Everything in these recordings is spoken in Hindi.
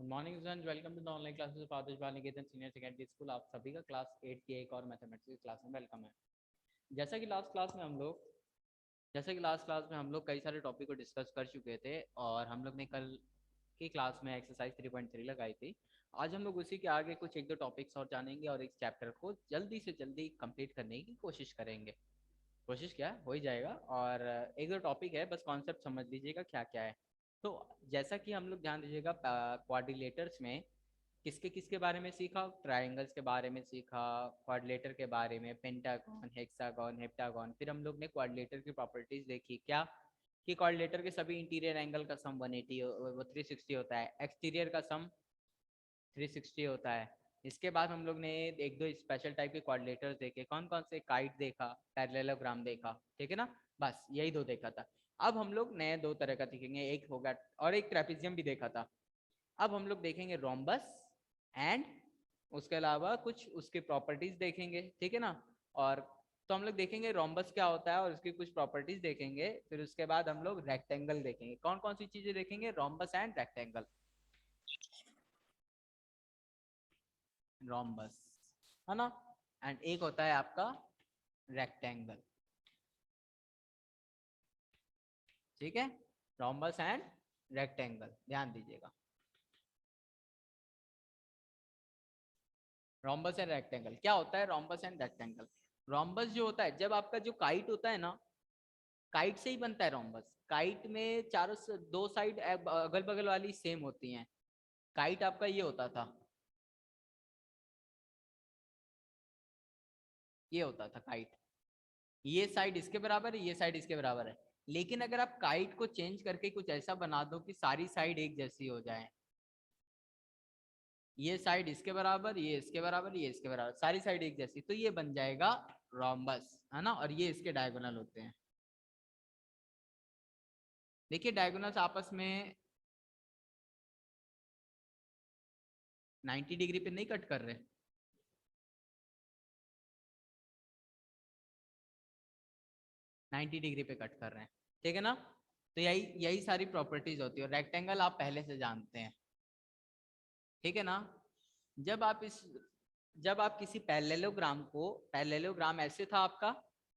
Good morning student, welcome to the online classes of Adarsh Bal Niketan senior secondary school. आप सभी का क्लास 8 की एक और मैथमेटिक्स की क्लास में वेलकम है। जैसा कि लास्ट क्लास में हम लोग कई सारे टॉपिक को डिस्कस कर चुके थे और हम लोग ने कल की क्लास में एक्सरसाइज 3.3 लगाई थी। आज हम लोग उसी के आगे कुछ एक दो टॉपिक्स और जानेंगे और एक चैप्टर को जल्दी से जल्दी कंप्लीट करने की कोशिश करेंगे। कोशिश क्या हो ही जाएगा। और एक दो टॉपिक है, बस कॉन्सेप्ट समझ लीजिएगा क्या क्या है। तो जैसा कि हम लोग ध्यान दीजिएगा, क्वाड्रिलेटर्स में किसके किसके बारे में सीखा, ट्रायंगल्स के बारे में सीखा, क्वाड्रिलेटर के बारे में, पेंटागन, हेक्सागन, हेप्टागन। फिर हम लोग ने क्वाड्रिलेटर की प्रॉपर्टीज देखी क्या, कि क्वाड्रिलेटर के सभी इंटीरियर एंगल का सम 180 वो 360 होता है, एक्सटीरियर का सम 360 होता है। इसके बाद हम लोग ने एक दो स्पेशल टाइप के क्वाड्रिलेटर्स देखे, कौन कौन से, काइट देखा, पैरेललोग्राम देखा, ठीक है ना। बस यही दो देखा था। अब हम लोग नए दो तरह का देखेंगे, एक होगा और एक ट्रेपेजियम भी देखा था। अब हम लोग देखेंगे रोम्बस एंड उसके अलावा कुछ उसके प्रॉपर्टीज देखेंगे, ठीक है ना। और तो हम लोग देखेंगे रोम्बस क्या होता है और उसकी कुछ प्रॉपर्टीज देखेंगे। फिर उसके बाद हम लोग रेक्टेंगल देखेंगे। कौन कौन सी चीजें देखेंगे, रोम्बस एंड रेक्टेंगल। रोम्बस, है ना, एंड एक होता है आपका रेक्टेंगल, ठीक है। रोम्बस एंड रेक्टेंगल ध्यान दीजिएगा। रोम्बस एंड रेक्टेंगल क्या होता है, रोम्बस एंड रेक्टेंगल। रोम्बस जो होता है, जब आपका जो काइट होता है ना, काइट से ही बनता है रोम्बस। काइट में चारों दो साइड अगल बगल वाली सेम होती हैं। काइट आपका ये होता था, ये होता था काइट। ये साइड इसके बराबर है, ये साइड इसके बराबर है। लेकिन अगर आप काइट को चेंज करके कुछ ऐसा बना दो कि सारी साइड एक जैसी हो जाए, ये साइड इसके बराबर, ये इसके बराबर, ये इसके बराबर, सारी साइड एक जैसी, तो ये बन जाएगा रोम्बस, है ना। और ये इसके डायगोनल होते हैं। देखिए डायगोनल्स आपस में 90 डिग्री पे नहीं कट कर रहे, 90 डिग्री पे कट कर रहे हैं, ठीक है ना। तो यही यही सारी प्रॉपर्टीज होती है। रेक्टेंगल आप पहले से जानते हैं, ठीक है ना। जब आप इस जब आप किसी पैरेललोग्राम को, पैरेललोग्राम ऐसे था आपका,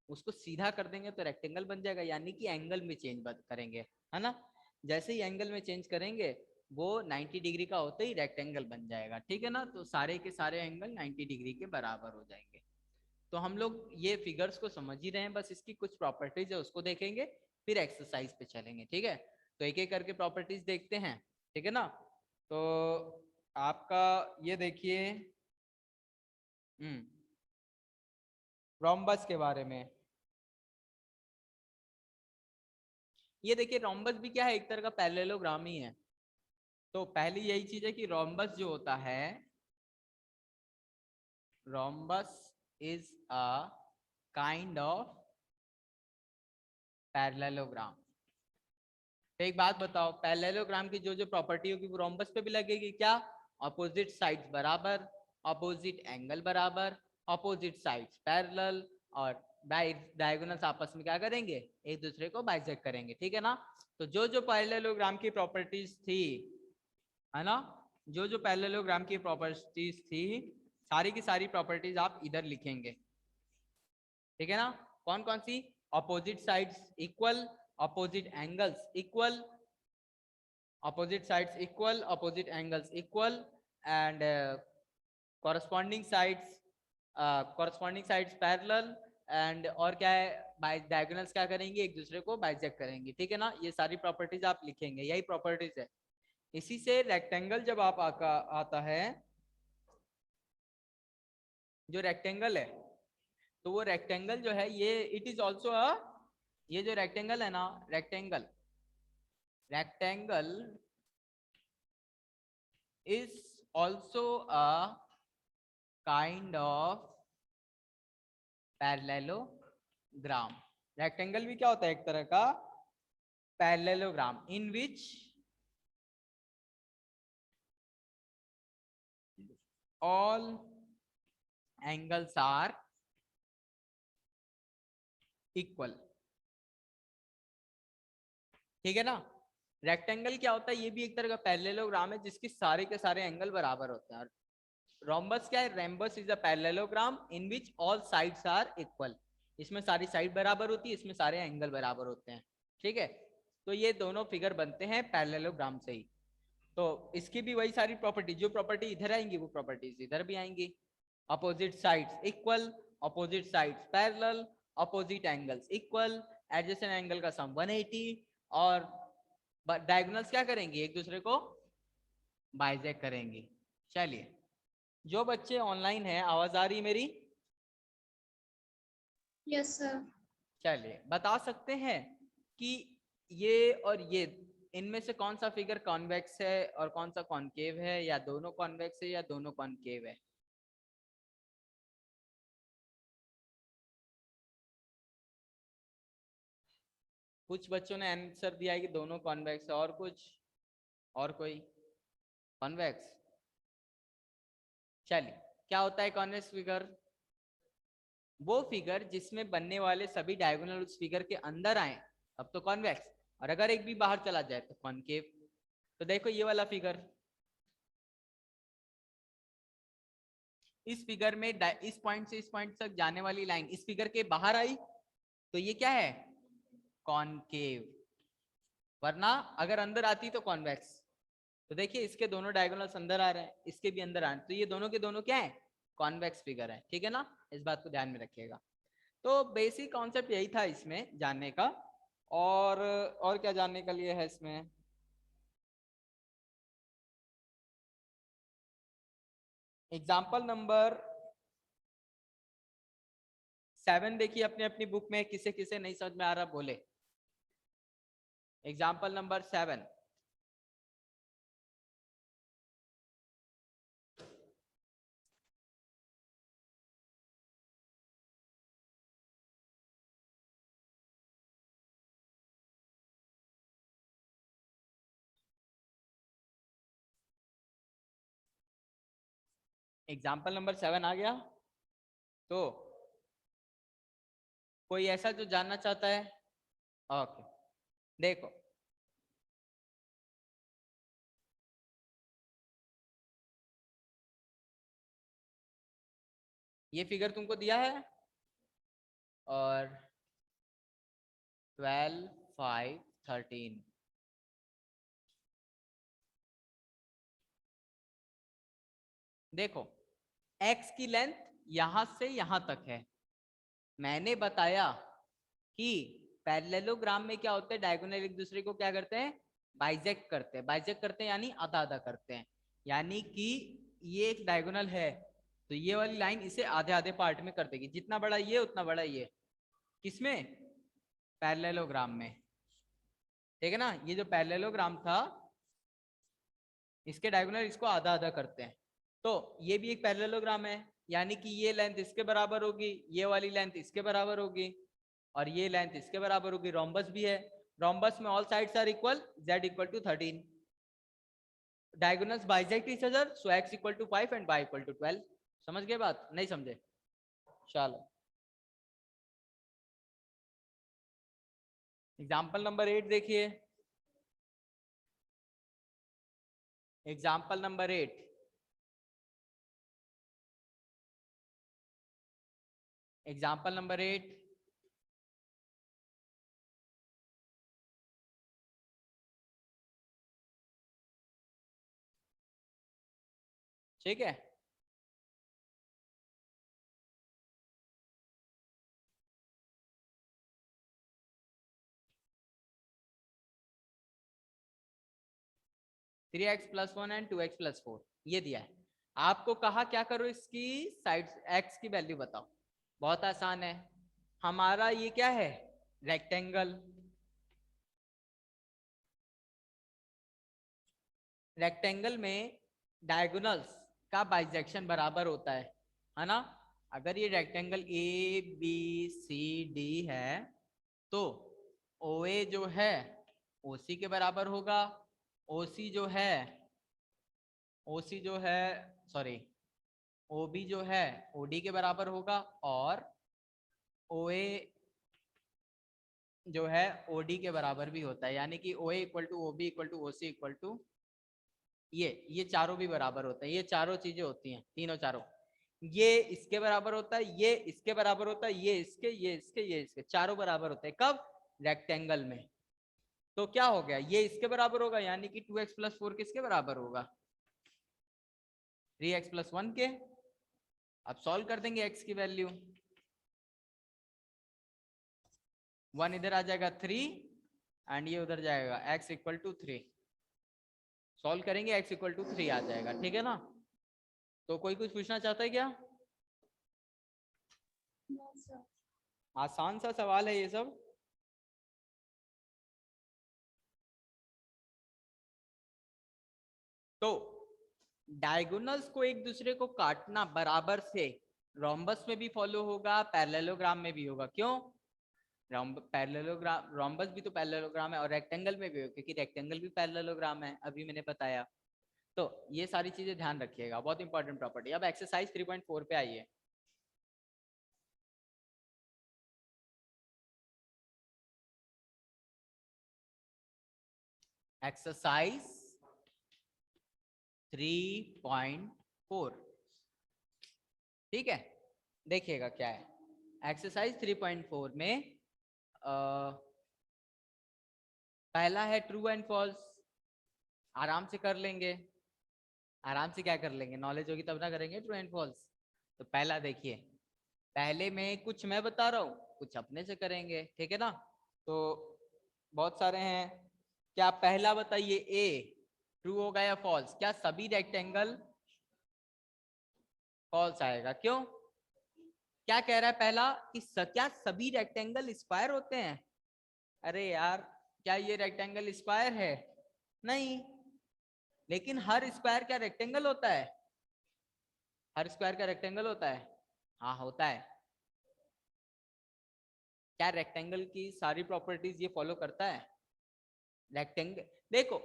उसको सीधा कर देंगे तो रेक्टेंगल बन जाएगा, यानी कि एंगल में चेंज करेंगे, है ना। जैसे ही एंगल में चेंज करेंगे वो 90 डिग्री का होते ही रेक्टेंगल बन जाएगा, ठीक है ना। तो सारे के सारे एंगल 90 डिग्री के बराबर हो जाएंगे। तो हम लोग ये फिगर्स को समझ ही रहे हैं, बस इसकी कुछ प्रॉपर्टीज है उसको देखेंगे, फिर एक्सरसाइज पे चलेंगे, ठीक है। तो एक एक करके प्रॉपर्टीज देखते हैं, ठीक है ना। तो आपका ये देखिए, रोम्बस के बारे में। ये देखिए रोम्बस भी क्या है, एक तरह का पैरेललोग्राम ही है। तो पहली यही चीज है कि रोम्बस जो होता है, rhombus is a kind of parallelogram. तो एक बात बताओ, पैरेललोग्राम की जो जो प्रॉपर्टी होगी वो रोम्बस पे भी लगेगी क्या। अपोजिट साइड्स बराबर, अपोजिट एंगल बराबर, अपोजिट साइड्स पैरेलल, और डायगोनल्स आपस में क्या करेंगे, एक दूसरे को बाइसेक्ट करेंगे, ठीक है ना। तो जो जो पैरेललोग्राम की प्रॉपर्टीज थी, है ना, जो जो पैरेललोग्राम की प्रॉपर्टीज थी, सारी की सारी प्रॉपर्टीज आप इधर लिखेंगे, ठीक है ना। कौन कौन सी, opposite sides equal, opposite angles equal, opposite sides equal, opposite angles equal, and corresponding sides parallel, and और क्या है, बाय डायगोनल्स क्या करेंगे, एक दूसरे को बाइसेक्ट करेंगे, ठीक है ना। ये सारी प्रॉपर्टीज आप लिखेंगे, यही प्रॉपर्टीज है। इसी से रेक्टेंगल जब आप आता है, जो रेक्टेंगल है, तो वो रेक्टेंगल जो है ये इट इज ऑल्सो अ, ये जो रेक्टेंगल है ना, rectangle rectangle is also a kind of parallelogram। Rectangle भी क्या होता है, एक तरह का parallelogram, in which all angles are equal, ठीक है ना। रेक्टेंगल क्या होता है, ये भी एक तरह का पैरेललोग्राम है जिसके सारे के सारे एंगल बराबर होते हैं। रोम्बस क्या है, rhombus is a parallelogram in which all sides are equal, इसमें सारी साइड बराबर होती है, इसमें सारे एंगल बराबर होते हैं। ठीक है, तो ये दोनों फिगर बनते हैं पैरेललोग्राम से ही। तो इसकी भी वही सारी प्रॉपर्टी, जो प्रॉपर्टी इधर आएंगी वो प्रॉपर्टीज इधर भी आएंगी। Opposite sides equal, opposite sides parallel, opposite angles equal, adjacent angle का सम 180, और डायगोनल्स क्या करेंगे, एक दूसरे को बाइजेक्ट करेंगे। चलिए, जो बच्चे ऑनलाइन है, आवाज आ रही मेरी? Yes sir. चलिए, बता सकते हैं कि ये और ये, इनमें से कौन सा फिगर कॉन्वेक्स है और कौन सा कॉनकेव है, या दोनों कॉन्वेक्स है या दोनों कॉनकेव है? कुछ बच्चों ने आंसर दिया है कि दोनों कॉन्वेक्स है, और कुछ, और कोई कॉन्वेक्स। चलिए, क्या होता है कॉन्वेक्स फिगर? वो फिगर जिसमें बनने वाले सभी डायगोनल उस फिगर के अंदर आए, अब तो कॉन्वेक्स, और अगर एक भी बाहर चला जाए तो कॉनकेव। तो देखो ये वाला फिगर, इस फिगर में इस पॉइंट से इस पॉइंट तक जाने वाली लाइन इस फिगर के बाहर आई तो ये क्या है, कॉनकेव। वरना अगर अंदर आती तो कॉन्वेक्स। तो देखिए इसके दोनों डायगोनल्स अंदर आ रहे हैं, इसके भी अंदर आ रहे हैं, तो ये दोनों के दोनों क्या है, कॉन्वेक्स फिगर है। ठीक है ना, इस बात को ध्यान में रखिएगा। तो बेसिक कॉन्सेप्ट यही था इसमें जानने का। और क्या जानने के लिए है इसमें? एग्जाम्पल नंबर 7 देखिए अपने अपनी बुक में, किसे किसे नहीं समझ में आ रहा बोले। एग्जाम्पल नंबर 7, एग्जाम्पल नंबर 7 आ गया। तो कोई ऐसा जो जानना चाहता है? ओके, देखो ये फिगर तुमको दिया है, और 12, 5, 13, देखो x की लेंथ यहां से यहां तक है। मैंने बताया कि पैरेललोग्राम में क्या होता है, डायगोनल एक दूसरे को क्या करते हैं, बाइजेक्ट करते हैं। बाइजेक्ट करते हैं यानी आधा आधा करते हैं। यानी कि ये एक डायगोनल है तो ये वाली लाइन इसे आधे आधे पार्ट में कर देगी, जितना बड़ा ये उतना बड़ा ये। किसमें? पैरेललोग्राम में। ठीक है ना, ये जो पैरेललोग्राम था इसके डायगोनल इसको आधा आधा करते हैं। तो ये भी एक पैरेललोग्राम है, यानी कि ये लेंथ इसके बराबर होगी, ये वाली लेंथ इसके बराबर होगी, और ये लेंथ इसके बराबर होगी। रोम्बस भी है, रोम्बस में all sides are equal, z equal to 13, diagonals bisect each other, so x equal to 5 and y equal to 12। समझ गए बात, नहीं समझे? चलो, एग्जाम्पल नंबर 8 देखिए। एग्जाम्पल नंबर 8, एग्जाम्पल नंबर 8, ठीक है। Three x plus 1 and 2x plus 4 ये दिया है। आपको कहा क्या करो, इसकी साइड x की वैल्यू बताओ। बहुत आसान है, हमारा ये क्या है, रेक्टेंगल। रेक्टेंगल में डायगोनल्स का बाइजेक्शन बराबर होता है ना। अगर ये rectangle A B C D है तो ओ ए जो है ओ सी के बराबर होगा, ओ सी जो है, ओ सी जो है, सॉरी, ओ बी जो है ओ डी के बराबर होगा, और ओ ए जो है ओडी के बराबर भी होता है, यानी कि O A equal to O B equal to O C equal to ये चारों भी बराबर होते हैं। ये चारों चीजें होती हैं, तीनों चारों, ये इसके बराबर होता है, ये इसके बराबर होता है, ये इसके, ये इसके, ये इसके, चारों बराबर होते हैं। कब? रेक्टेंगल में। तो क्या हो गया, ये इसके बराबर होगा, यानी कि 2x प्लस 4 किसके बराबर होगा? 3x प्लस 1 के। अब सॉल्व कर देंगे x की वैल्यू, 1 इधर आ जाएगा 3 एंड ये उधर जाएगा, x इक्वल टू 3। सॉल्व करेंगे x इक्वल टू 3 आ जाएगा, ठीक है ना? तो कोई कुछ पूछना चाहता है क्या? आसान सा सवाल है ये सब। तो डायगोनल्स को एक दूसरे को काटना बराबर से रोम्बस में भी फॉलो होगा, पैरेललोग्राम में भी होगा। क्यों? पैरेललोग्राम, रोम्बस भी तो पैरेललोग्राम है, और रेक्टेंगल में भी हो, क्योंकि रेक्टेंगल भी पैरेललोग्राम है, अभी मैंने बताया। तो ये सारी चीजें ध्यान रखिएगा, बहुत इंपॉर्टेंट प्रॉपर्टी। अब एक्सरसाइज 3.4 पे आइए। एक्सरसाइज 3.4, ठीक है, देखिएगा क्या है। एक्सरसाइज 3.4 में पहला है ट्रू एंड फॉल्स। आराम से कर लेंगे, आराम से क्या कर लेंगे, नॉलेज होगी तब ना करेंगे ट्रू एंड फॉल्स। तो पहला देखिए, पहले में कुछ मैं बता रहा हूँ, कुछ अपने से करेंगे, ठीक है ना? तो बहुत सारे हैं, क्या पहला बताइए, ए ट्रू होगा या फॉल्स? क्या सभी रेक्टेंगल? फॉल्स आएगा। क्यों? क्या कह रहा है पहला कि क्या सभी रेक्टेंगल स्क्वायर होते हैं? अरे यार, क्या ये रेक्टेंगल स्क्वायर है? नहीं। लेकिन हर स्क्वायर क्या रेक्टेंगल होता है? हर स्क्वायर का रेक्टेंगल होता है? हाँ होता है। क्या रेक्टेंगल की सारी प्रॉपर्टीज ये फॉलो करता है? रेक्टेंगल, देखो,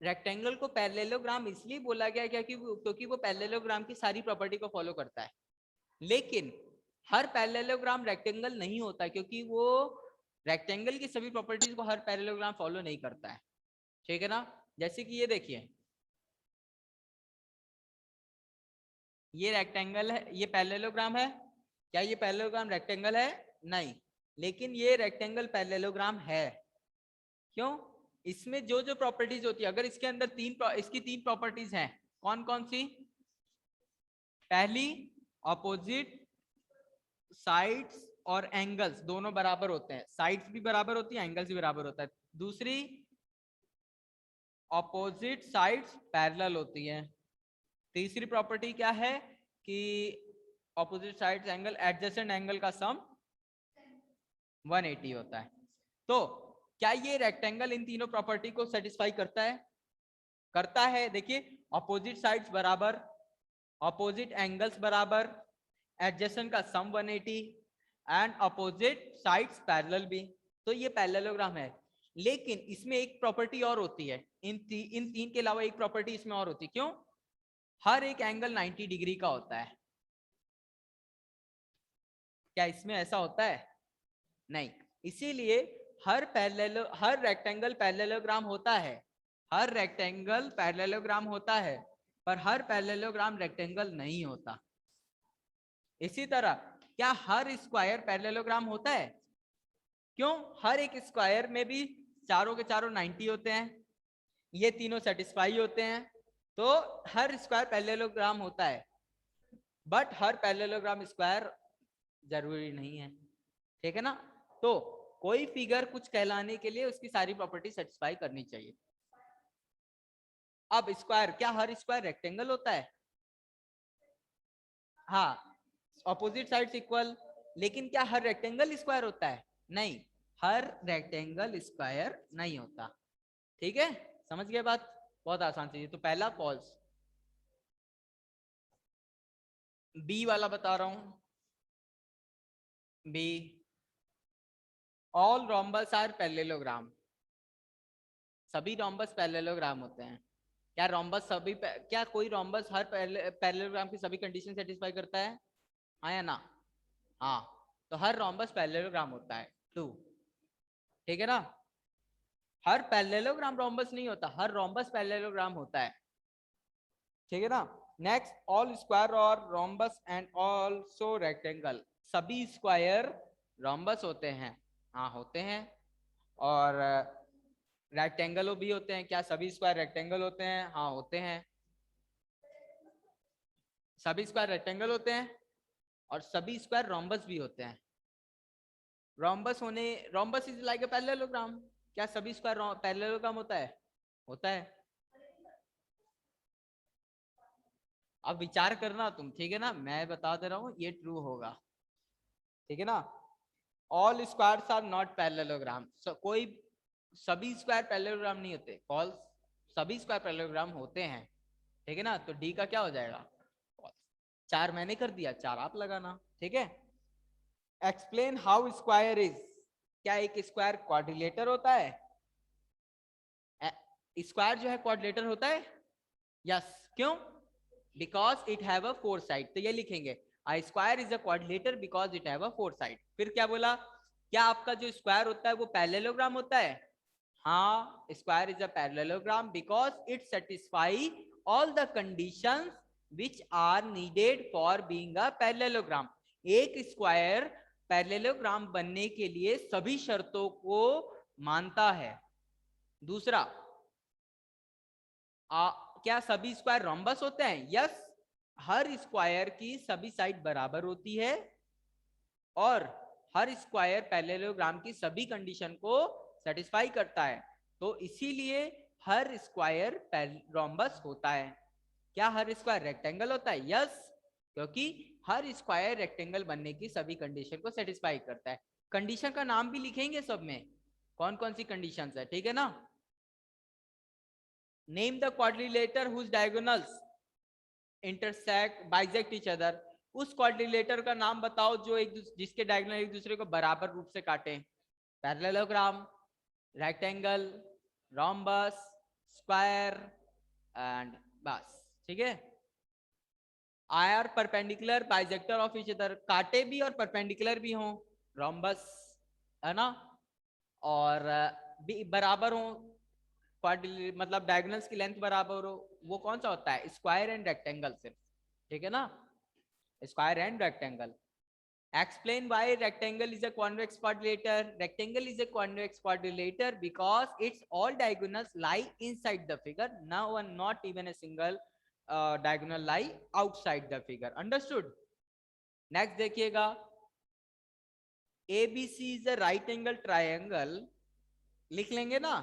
रेक्टेंगल को पैरेललोग्राम इसलिए बोला गया क्योंकि वो पैरेललोग्राम की सारी प्रॉपर्टी को फॉलो करता है। लेकिन हर पैरेललोग्राम रेक्टेंगल नहीं होता, क्योंकि वो रेक्टेंगल की सभी प्रॉपर्टीज को हर पैरेललोग्राम फॉलो नहीं करता है, ठीक है ना? जैसे कि ये देखिए, ये रेक्टेंगल है, ये पैरेललोग्राम है। क्या ये पैरेललोग्राम रेक्टेंगल है? नहीं। लेकिन ये रेक्टेंगल पैरेललोग्राम है। क्यों? इसमें जो जो प्रॉपर्टीज होती है, अगर इसके अंदर इसकी तीन प्रॉपर्टीज हैं, कौन कौन सी? पहली, ऑपोजिट साइड्स और एंगल्स दोनों बराबर होते हैं, साइड्स भी बराबर होती है, एंगल्स भी बराबर होता है। दूसरी, ऑपोजिट साइड्स पैरेलल होती है। तीसरी प्रॉपर्टी क्या है कि opposite sides angle adjacent angle का सम 180 होता है। तो क्या ये रेक्टेंगल इन तीनों प्रॉपर्टी को सेटिस्फाई करता है? करता है। देखिए, ऑपोजिट साइड्स बराबर, ऑपोजिट एंगल्स बराबर, एडजेसेंट का सम 180 एंड ऑपोजिट साइड्स पैरेलल भी। तो ये पैरेललोग्राम है। लेकिन इसमें एक प्रॉपर्टी और होती है, इन तीन के अलावा एक प्रॉपर्टी इसमें और होती है। क्यों? हर एक एंगल 90 डिग्री का होता है। क्या इसमें ऐसा होता है? नहीं। इसीलिए हर रेक्टेंगल पैरेललोग्राम होता है, हर रेक्टेंगल पैरेललोग्राम होता है, पर हर पैरेललोग्राम रेक्टेंगल नहीं होता। इसी तरह क्या हर स्क्वायर पैरेललोग्राम होता है? क्यों? हर एक स्क्वायर में भी चारों के चारों 90 होते हैं, ये तीनों सेटिस्फाई होते हैं, तो हर स्क्वायर पैरेललोग्राम होता है। बट हर पैरेललोग्राम स्क्वायर जरूरी नहीं है, ठीक है ना? तो कोई फिगर कुछ कहलाने के लिए उसकी सारी प्रॉपर्टी सेटिस्फाई करनी चाहिए। अब स्क्वायर, क्या हर स्क्वायर रेक्टेंगल होता है? हाँ, ऑपोजिट साइड्स इक्वल। लेकिन क्या हर रेक्टेंगल स्क्वायर होता है? नहीं, हर रेक्टेंगल स्क्वायर नहीं होता। ठीक है, समझ गए बात? बहुत आसान चीज है। तो पहला फॉल्स। बी वाला बता रहा हूं, B, all rhombus are parallelogram. सभी रोम्बस पैरेललोग्राम होते हैं। क्या रोम्बस सभी क्या कोई रोम्बस हर पैरेललोग्राम की सभी कंडीशन सेटिस्फाई करता है? हाँ या ना? हाँ। तो हर रोम्बस पैरेललोग्राम होता है। 2। ठीक है ना, हर पैरेललोग्राम रोम्बस नहीं होता, हर रोम्बस पैरेललोग्राम होता है। ठीक है ना। नेक्स्ट, ऑल स्क्वायर और रोम्बस एंड ऑल्सो रेक्टेंगल, सभी स्क्वायर रोम्बस होते हैं, हाँ होते हैं, और रेक्टेंगल भी होते हैं। क्या सभी स्क्वायर रेक्टेंगल होते हैं? हाँ होते हैं, सभी स्क्वायर रेक्टेंगल होते हैं और सभी स्क्वायर रोम्बस भी होते हैं। रोम्बस होने, rhombus is like a parallelogram. क्या सभी स्क्वायर पैरेललोग्राम होता है? होता है। अब विचार करना तुम, ठीक है ना, मैं बता दे रहा हूं ये ट्रू होगा। ठीक है ना, all squares are not parallelogram, कोई सभी स्क्वायर पैरेललोग्राम नहीं होते, फॉल्स, सभी स्क्वायर पैरेललोग्राम होते हैं। ठीक है ना, तो डी का क्या हो जाएगा? फॉल्स। 4 मैंने कर दिया, 4 आप लगाना। ठीक है, एक्सप्लेन हाउ स्क्वायर इज, क्या एक स्क्वायर क्वाड्रिलेटर होता है? स्क्वायर जो है क्वाड्रिलेटर होता है? यस, क्यों? Because it have a 4 side, तो ये लिखेंगे a square is a quadrilateral because it have a 4 side। फिर क्या बोला, क्या आपका जो स्क्वायर होता है वो पैरेललोग्राम होता है? हाँ, square is a parallelogram because it satisfy all the conditions which are needed for being a parallelogram। एक स्क्वायर पैरेललोग्राम बनने के लिए सभी शर्तों को मानता है। दूसरा, क्या सभी स्क्वायर रोम्बस होते हैं? यस, हर स्क्वायर की सभी साइड बराबर होती है और हर स्क्वायर पैरेललोग्राम की सभी कंडीशन को सेटिस्फाई करता है, तो इसीलिए हर स्क्वायर रोम्बस होता है। क्या हर स्क्वायर रेक्टेंगल होता है? यस, क्योंकि हर स्क्वायर रेक्टेंगल बनने की सभी कंडीशन को सेटिस्फाई करता है। कंडीशन का नाम भी लिखेंगे सब में, कौन कौन सी कंडीशंस है, ठीक है ना। Name the quadrilateral whose diagonals intersect bisect each other, उस क्वाड्रिलेटर का नाम बताओ जो जिसके डायगोनल एक दूसरे को बराबर रूप से काटे। Parallelogram, rectangle, rhombus, square and बस, ठीक है। Are perpendicular bisector of each other, काटे भी और परपेंडिकुलर भी हों, रोम्बस, है ना, और भी बराबर हो, मतलब डायगोनल्स की लेंथ बराबर हो, वो कौन सा होता है? स्क्वायर एंड रेक्टेंगल सिर्फ, ठीक है ना, square and rectangle. Explain why rectangle is a convex quadrilateral। Rectangle is a convex quadrilateral because its all diagonals lie inside the figure, no one, not even a single diagonal lie outside the figure। Understood? Next देखिएगा, ABC is a right angle triangle, लिख लेंगे ना,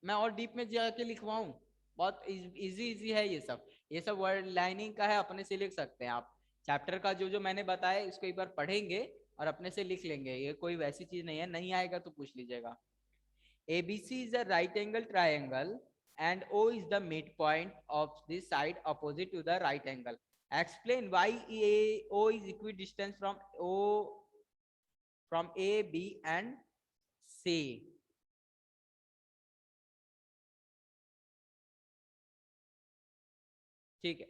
मैं और डीप में जाके लिखवाऊं? बहुत इजी इजी है ये सब वर्ड लाइनिंग का है, अपने से लिख सकते हैं आप। चैप्टर का जो जो मैंने बताया इसको एक बार पढ़ेंगे और अपने से लिख लेंगे, ये कोई वैसी चीज नहीं है, नहीं आएगा तो पूछ लीजिएगा। ABC is a right angle triangle and O is the midpoint of this side opposite to the right angle। Explain why O is equidistant from A, B and C। ठीक है,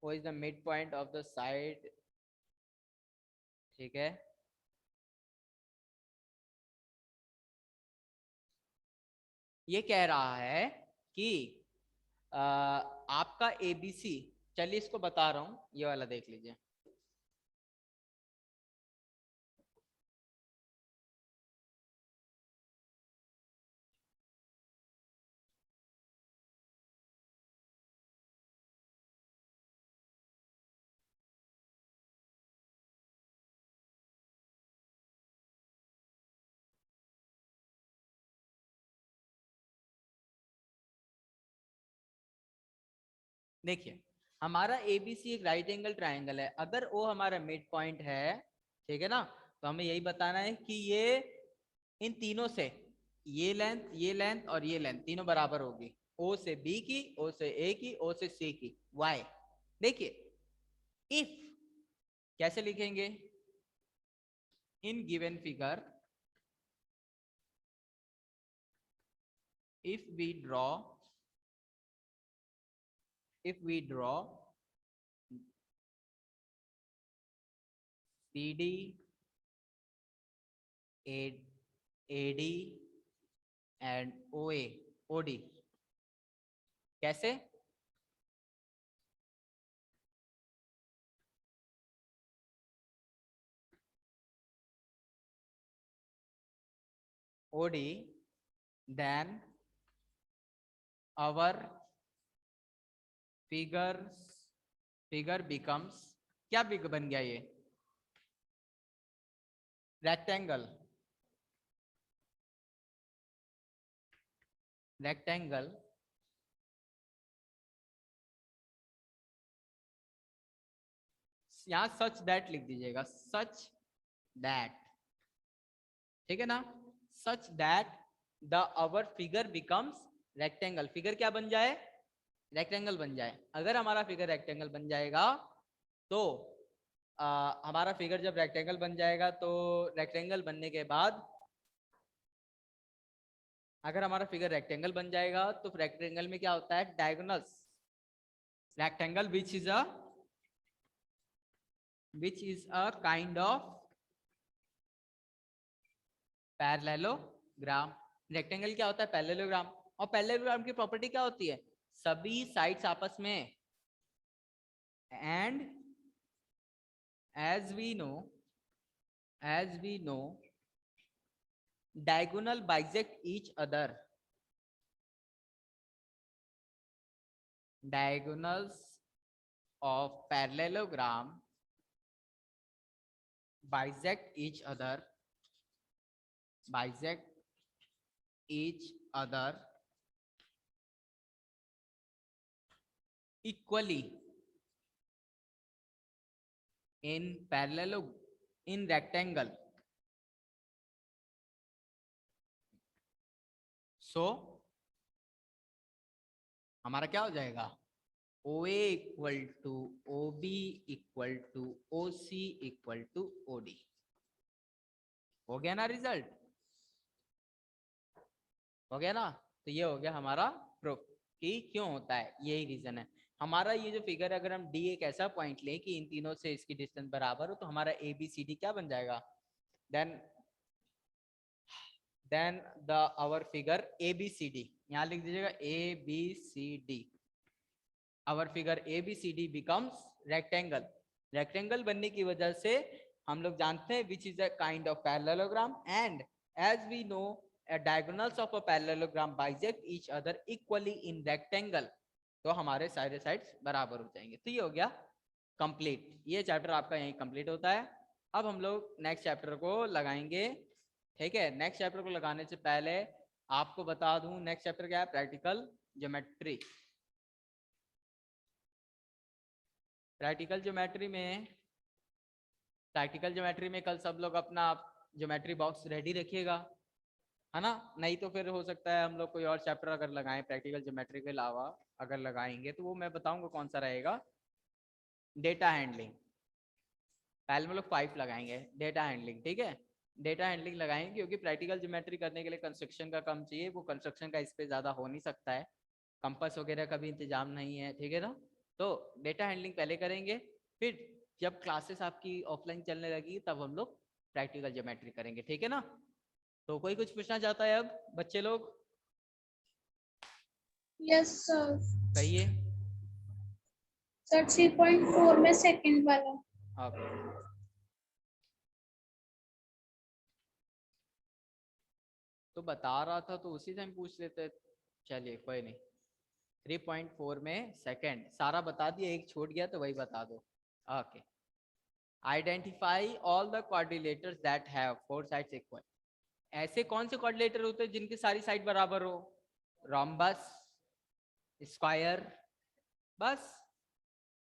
O is the midpoint of the side, ठीक है। ये कह रहा है कि आपका ABC, चलिए इसको बता रहा हूं, ये वाला देख लीजिए। देखिए, हमारा ABC एक राइट एंगल ट्राइंगल है, अगर वो हमारा मिड पॉइंट है, ठीक है ना, तो हमें यही बताना है कि ये इन तीनों से, ये लेंथ और ये लेंथ तीनों बराबर होगी, O से B की, O से A की, O से C की। वाई, देखिए इफ, कैसे लिखेंगे, in given figure if we draw CD, AD and OD। कैसे? OD, then our figure becomes, क्या फिगर बन गया ये? रेक्टेंगल। यहां सच दैट लिख दीजिएगा, सच दैट, ठीक है ना? Such that the our figure becomes rectangle. Figure क्या बन जाए? रेक्टेंगल बन जाए। अगर हमारा फिगर रेक्टेंगल बन जाएगा तो हमारा फिगर जब रेक्टेंगल बन जाएगा तो रेक्टेंगल बनने के बाद, अगर हमारा फिगर रेक्टेंगल बन जाएगा तो रेक्टेंगल में क्या होता है? Diagonals. Rectangle which is a kind of parallelogram. Rectangle क्या होता है? पैरेललोग्राम। और पैरेललोग्राम की प्रॉपर्टी क्या होती है? सभी साइड्स आपस में, and as we know diagonal bisect each other, diagonals of parallelogram bisect each other equally in rectangle. So हमारा क्या हो जाएगा? OA equal to OB equal to OC equal to OD। हो गया ना रिजल्ट? हो गया ना? तो ये हो गया हमारा प्रूफ कि क्यों होता है, यही रीजन है हमारा। ये जो फिगर है, अगर हम D एक ऐसा पॉइंट लें कि इन तीनों से इसकी डिस्टेंस बराबर हो, तो हमारा ABCD क्या बन जाएगा? Then the our figure ABCD, यहाँ लिख दीजिएगा ABCD। Our figure ABCD becomes rectangle. Rectangle बनने की वजह से हम लोग जानते हैं which is a kind of parallelogram, and as we know diagonals of a parallelogram bisect each other equally in rectangle, तो हमारे सारे साइड्स बराबर हो जाएंगे। तो ये हो गया कंप्लीट। ये चैप्टर आपका यहीं कंप्लीट होता है। अब हम लोग नेक्स्ट चैप्टर को लगाएंगे, ठीक है? नेक्स्ट चैप्टर को लगाने से पहले आपको बता दूं नेक्स्ट चैप्टर क्या है? Practical geometry. प्रैक्टिकल ज्योमेट्री में कल सब लोग अपना ज्योमेट्री बॉक्स रेडी रखिएगा, है ना? नहीं तो फिर हो सकता है हम लोग कोई और चैप्टर अगर लगाएं प्रैक्टिकल ज्योमेट्री के अलावा, अगर लगाएंगे तो वो मैं बताऊंगा कौन सा रहेगा। डेटा हैंडलिंग, पहले हम लोग 5 लगाएंगे डेटा हैंडलिंग, ठीक है? डेटा हैंडलिंग लगाएंगे क्योंकि प्रैक्टिकल ज्योमेट्री करने के लिए कंस्ट्रक्शन का काम चाहिए, वो कंस्ट्रक्शन का इस पे ज़्यादा हो नहीं सकता है, कंपास वगैरह का भी इंतजाम नहीं है, ठीक है ना? तो डेटा हैंडलिंग पहले करेंगे, फिर जब क्लासेस आपकी ऑफलाइन चलने लगी तब हम लोग प्रैक्टिकल ज्योमेट्री करेंगे, ठीक है ना? तो कोई कुछ पूछना चाहता है अब बच्चे लोग? Yes sir. कहिए सर 3.4 में सेकंड वाला। ओके। तो बता रहा था तो उसी टाइम पूछ लेते। चलिए कोई नहीं। 3.4 में सेकंड सारा बता दिया, एक छूट गया तो वही बता दो। Okay. Identify all the quadrilaterals that have 4 sides equal. ऐसे कौन से क्वाड्रिलेटर होते हैं जिनकी सारी साइड बराबर हो? रोम्बस, स्क्वायर, बस।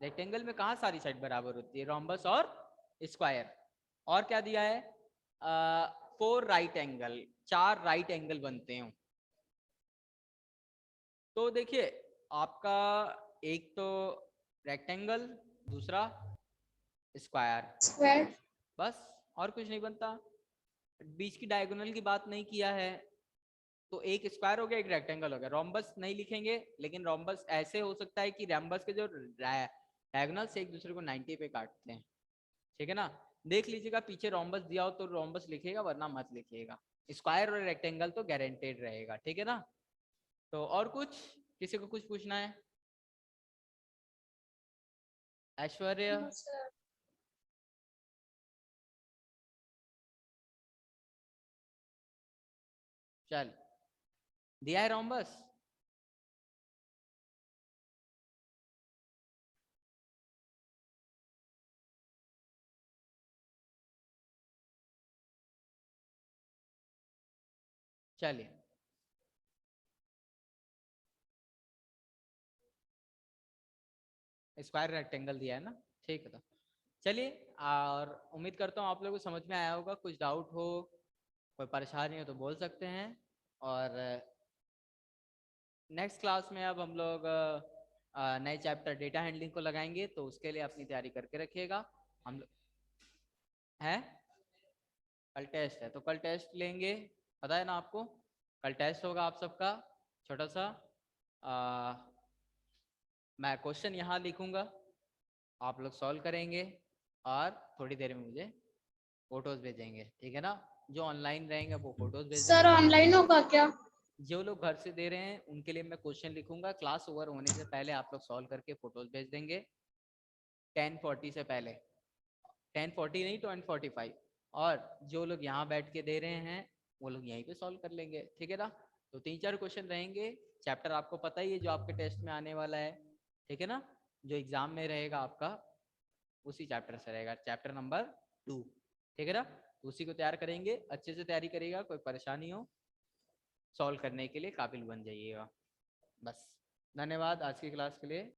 रेक्टेंगल में कहाँ सारी साइड बराबर होती है? रोम्बस और स्क्वायर। और क्या दिया है? 4 राइट एंगल, 4 राइट एंगल बनते हैं। तो देखिए आपका एक तो रेक्टेंगल, दूसरा स्क्वायर, बस और कुछ नहीं बनता। बीच की डायगोनल की बात नहीं किया है, तो एक स्क्वायर हो गया, एक रेक्टेंगल हो गया। रोम्बस नहीं लिखेंगे, लेकिन रोम्बस ऐसे हो सकता है कि रोम्बस के जो डायगोनल से एक दूसरे को 90 पे काटते हैं, ठीक है ना? देख लीजिएगा पीछे रोम्बस दिया हो तो रोम्बस लिखिएगा, वरना मत लिखिएगा। स्क्वायर और रेक्टेंगल तो गारंटेड रहेगा, ठीक है ना। तो और कुछ, किसी को कुछ पूछना है? ऐश्वर्या? No, sir. चल, दिया है रोम्बस? चलिए, स्क्वायर रेक्टेंगल दिया है ना, ठीक है। तो चलिए, और उम्मीद करता हूँ आप लोगों को समझ में आया होगा। कुछ डाउट हो, कोई परेशानी हो तो बोल सकते हैं। और नेक्स्ट क्लास में अब हम लोग नए चैप्टर डेटा हैंडलिंग को लगाएंगे, तो उसके लिए अपनी तैयारी करके रखिएगा। हम लोग है, कल टेस्ट है तो कल टेस्ट लेंगे, पता है ना आपको। कल टेस्ट होगा आप सबका, छोटा सा। मैं क्वेश्चन यहाँ लिखूंगा, आप लोग सॉल्व करेंगे, और थोड़ी देर में मुझे फोटोज भेजेंगे, ठीक है ना। जो ऑनलाइन रहेंगे वो फोटोज भेज सर देंगे। ऑनलाइन होगा क्या? जो लोग घर से दे रहे हैं उनके लिए मैं क्वेश्चन लिखूंगा, क्लास ओवर होने से पहले आप लोग सॉल्व करके फोटोज भेज देंगे 10:40 से पहले। 10:40 नहीं, 10:45। और जो लोग यहाँ बैठ के दे रहे हैं वो लोग यहीं पे सॉल्व कर लेंगे, ठीक है ना। तो 3-4 क्वेश्चन रहेंगे। चैप्टर आपको पता ही है जो आपके टेस्ट में आने वाला है, ठीक है ना। जो एग्जाम में रहेगा आपका उसी चैप्टर से रहेगा, चैप्टर नंबर 2, ठीक है ना। तो उसी को तैयार करेंगे, अच्छे से तैयारी करिएगा, कोई परेशानी हो सॉल्व करने के लिए काबिल बन जाइएगा। बस, धन्यवाद आज की क्लास के लिए।